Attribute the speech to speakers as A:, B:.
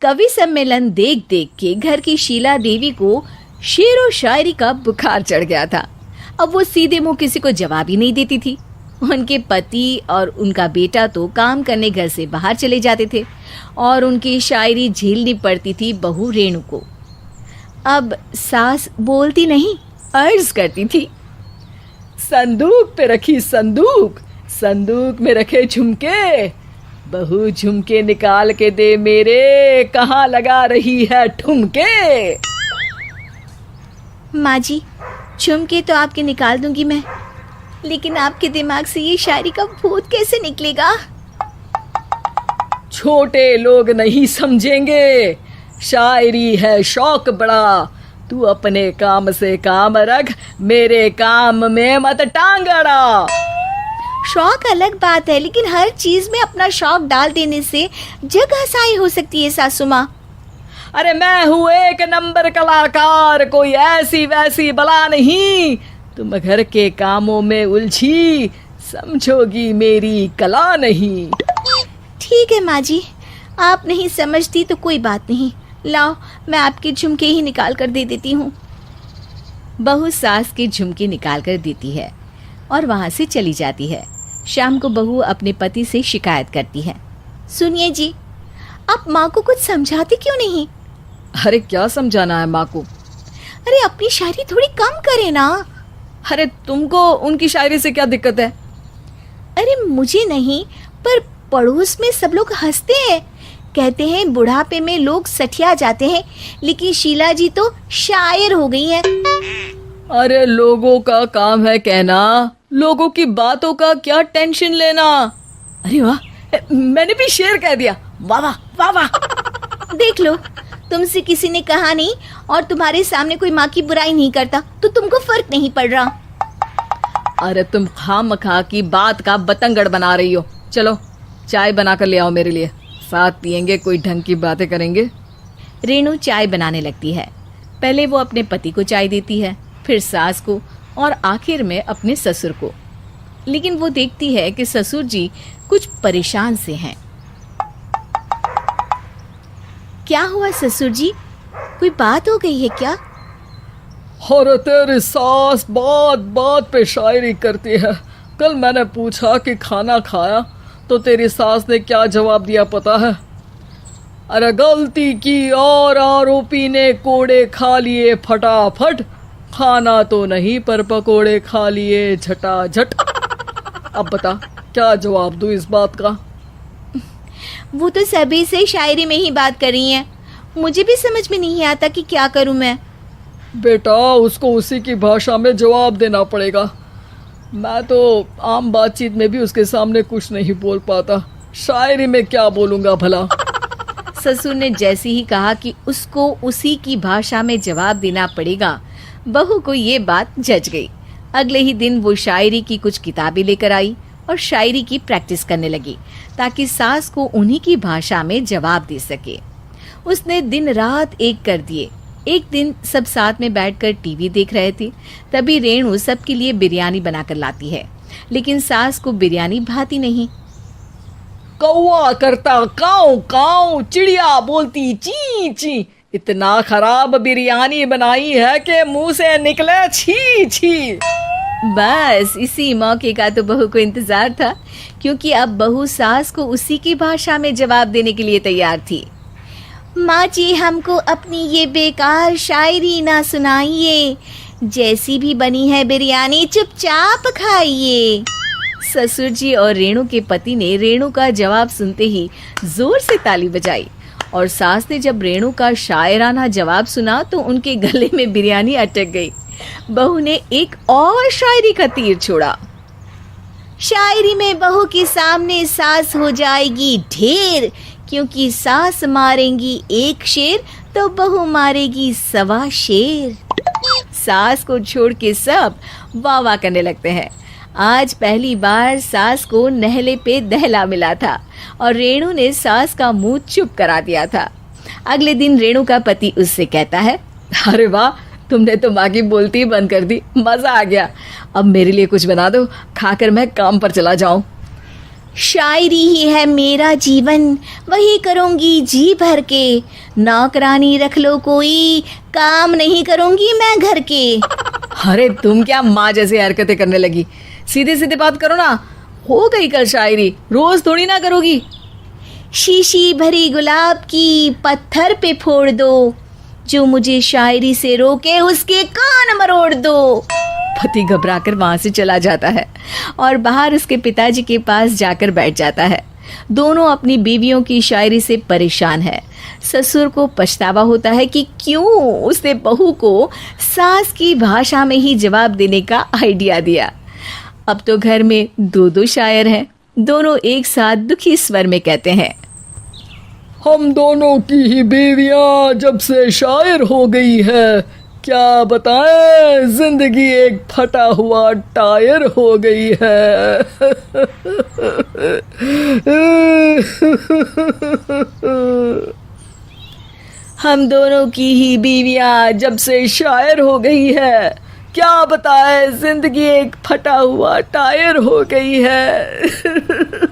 A: कवि सम्मेलन देख देख के घर की शीला देवी को शेर व शायरी का बुखार चढ़ गया था। अब वो सीधे मुंह किसी को जवाब ही नहीं देती थी। उनके पति और उनका बेटा तो काम करने घर से बाहर चले जाते थे और उनकी शायरी झेलनी पड़ती थी बहू रेणु को। अब सास बोलती नहीं, अर्ज करती थी, संदूक पे रखी संदूक, संदूक में रखे झुमके, बहू झुमके निकाल के दे मेरे, कहाँ लगा रही है ठुमके। माँ जी, झुमके तो आपके निकाल दूंगी मैं, लेकिन आपके दिमाग से ये शायरी का भूत कैसे निकलेगा? छोटे लोग नहीं समझेंगे, शायरी है शौक बड़ा, तू अपने काम से काम रख, मेरे काम में मत टांग अड़ा। शौक अलग बात है, लेकिन हर चीज में अपना शौक डाल देने से जग हंसाई हो सकती है सासू माँ। अरे मैं हूँ एक नंबर कलाकार, कोई ऐसी वैसी बला नहीं, तुम घर के कामों में उलझी, समझोगी मेरी कला नहीं। ठीक है माँ जी, आप नहीं समझती तो कोई बात नहीं, लाओ मैं आपके झुमके ही निकाल कर दे देती हूँ। बहू सास के झुमके निकाल कर देती है और वहाँ से चली जाती है। शाम को बहू अपने पति से शिकायत करती है, सुनिए जी, आप माँ को कुछ समझाते क्यों नहीं? अरे क्या समझाना है माँ को? अरे अपनी शायरी थोड़ी कम करे ना। अरे तुमको उनकी शायरी से क्या दिक्कत है? अरे मुझे नहीं, पर पड़ोस में सब लोग हंसते हैं, कहते हैं बुढ़ापे में लोग सठिया जाते हैं, लेकिन शीला जी तो शायर हो गई हैं। अरे लोगों का काम है कहना, लोगों की बातों का क्या टेंशन लेना। अरे वाह, मैंने भी शेर कह दिया, वाह वाह वाह वाह। देख लो, तुमसे किसी ने कहा नहीं और तुम्हारे सामने कोई माँ की बुराई नहीं करता तो तुमको फर्क नहीं पड़ रहा। अरे तुम खामखा की बात का बतंगड़ बना रही हो। चलो चाय बना कर ले आओ मेरे लिए, साथ पियेंगे, कोई ढंग की बातें करेंगे। रेणु चाय बनाने लगती है। पहले वो अपने पति को चाय देती है, फिर सास को और आखिर में अपने ससुर को। लेकिन वो देखती है कि ससुर जी कुछ परेशान से हैं। क्या हुआ ससुर जी, कोई बात हो गई है क्या?
B: अरे तेरी सास बात बात पे शायरी करती है। कल मैंने पूछा कि खाना खाया तो तेरी सास ने क्या जवाब दिया पता है? अरे गलती की और आरोपी ने कोड़े खा लिए फटाफट, खाना तो नहीं पर पकोड़े खा लिए झटाझट। अब बता क्या जवाब दूं इस बात का?
A: वो तो सभी से शायरी में ही बात कर रही हैं, मुझे भी समझ में नहीं आता कि क्या करूं मैं।
B: बेटा उसको उसी की भाषा में जवाब देना पड़ेगा। मैं तो आम बातचीत में भी उसके सामने कुछ नहीं बोल पाता, शायरी में क्या बोलूंगा भला।
A: ससुर ने जैसे ही कहा कि उसको उसी की भाषा में जवाब देना पड़ेगा, बहू को ये बात जच गई। अगले ही दिन वो शायरी की कुछ किताबें लेकर आई और शायरी की प्रैक्टिस करने लगी ताकि सास को उन्हीं की भाषा में जवाब दे सके। उसने दिन रात एक कर दिए। एक दिन सब साथ में बैठकर टीवी देख रहे थे, तभी रेणु सबके लिए बिरयानी बनाकर लाती है, लेकिन सास को बिरयानी भाती नहीं।
B: कौवा करता काऊ काऊ, चिड़िया बोलती ची ची, इतना खराब बिरयानी बनाई है कि मुंह से निकले छी छी।
A: बस इसी मौके का तो बहू को इंतजार था, क्योंकि अब बहू सास को उसी की भाषा में जवाब देने के लिए तैयार थी। माँ जी, हमको अपनी ये बेकार शायरी ना सुनाइए, जैसी भी बनी है बिरयानी चुपचाप खाइए। ससुर जी और रेणु के पति ने रेणु का जवाब सुनते ही जोर से ताली बजाई और सास ने जब रेणु का शायराना जवाब सुना तो उनके गले में बिरयानी अटक गई। बहू ने एक और शायरी का तीर छोड़ा। शायरी में बहू के सामने सास हो जाएगी ढेर, क्योंकि सास मारेंगी एक शेर तो बहू मारेगी 1.25 शेर। सास को छोड़ के सब वाह वाह करने लगते हैं। आज पहली बार सास को नहले पे दहला मिला था और रेणु ने सास का मुंह चुप करा दिया था। अगले दिन रेणु का पति उससे कहता है,
B: अरे वाह, तुमने तो माँ की बोलती ही बंद कर दी, मजा आ गया। अब मेरे लिए कुछ बना दो, खाकर मैं काम पर चला जाऊं।
C: शायरी ही है मेरा जीवन, वही करूँगी जी भर के। नौकरानी रख लो कोई, काम नहीं करूँगी मैं घर के।
A: अरे तुम क्या माँ जैसी हरकतें करने लगी, सीधे सीधे बात करो ना। हो गई कल शायरी, रोज थोड़ी ना करोगी।
C: शीशी भरी गुलाब की पत्थर पे फोड़ दो, जो मुझे शायरी से रोके उसके कान मरोड़ दो।
A: पति घबराकर वहां से चला जाता है और बाहर उसके पिताजी के पास जाकर बैठ जाता है। दोनों अपनी बीवियों की शायरी से परेशान है। ससुर को पछतावा होता है कि क्यों उसने बहू को सास की भाषा में ही जवाब देने का आइडिया दिया। अब तो घर में दो दो शायर हैं। दोनों एक साथ दुखी स्वर में कहते हैं,
B: हम दोनों की ही बीवियां जब से शायर हो गई है, क्या बताएं, जिंदगी एक फटा हुआ टायर हो गई है।
A: हम दोनों की ही बीवियां जब से शायर हो गई है, क्या बताएं, जिंदगी एक फटा हुआ टायर हो गई है।